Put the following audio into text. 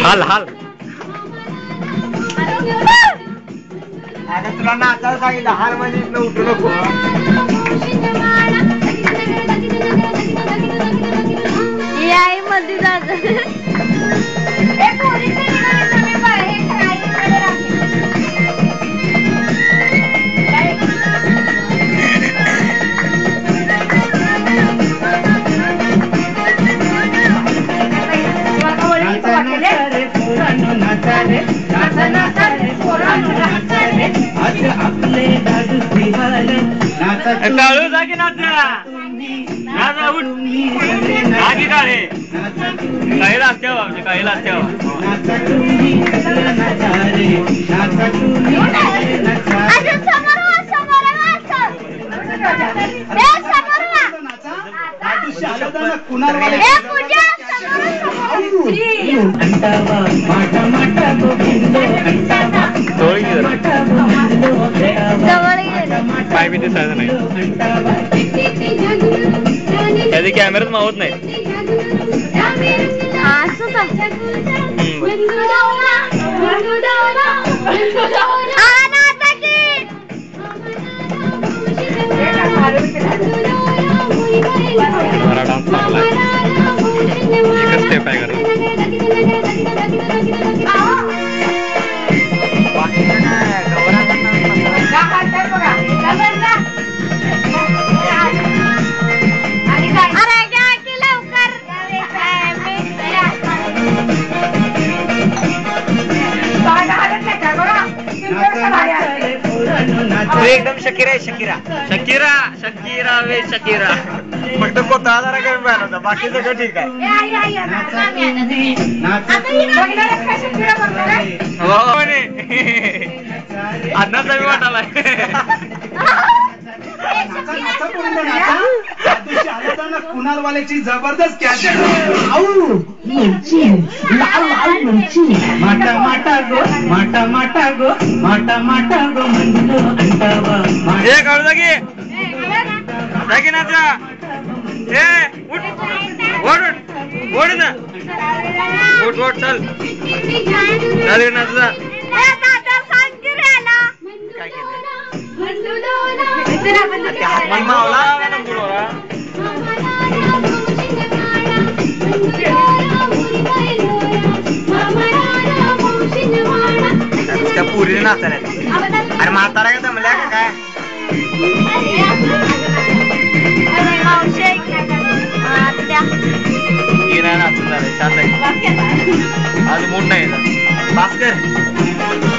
हाल हाल आता तुला नाचायला सांगितलं हार मध्ये उठू नको. याई मध्ये जात काळू जा की नाचा काळे काही लागते आमचे काही लागते पाय बी दिसायचं नाही त्याचे कॅमेराच मावत नाही. बरा डान्स चांगला एकच स्टेप आहे घरी. एकदम शकीरा आहे शकीरा शकीरा शकीरा वे शकीरा फक्त कोता जरा कमी पाहिला होता बाकी सगळं ठीक आहे. अन्नाचा बी वाटाला कुणालवाल्याची जबरदस्त कॅसेट माटा माटा गो माटा माटा गो माटा माटा गो म्हणलो अंटावा हे काढू जागी जागी नाचा हे उठ ओढ ओढ ना ओढ ओढ चल चल नाचा काय केलं मावला त्या पुरीने नाचायला अरे म्हातारा का जमल्या का काय नाचून झालं शांत आज मूड नाही भास्कर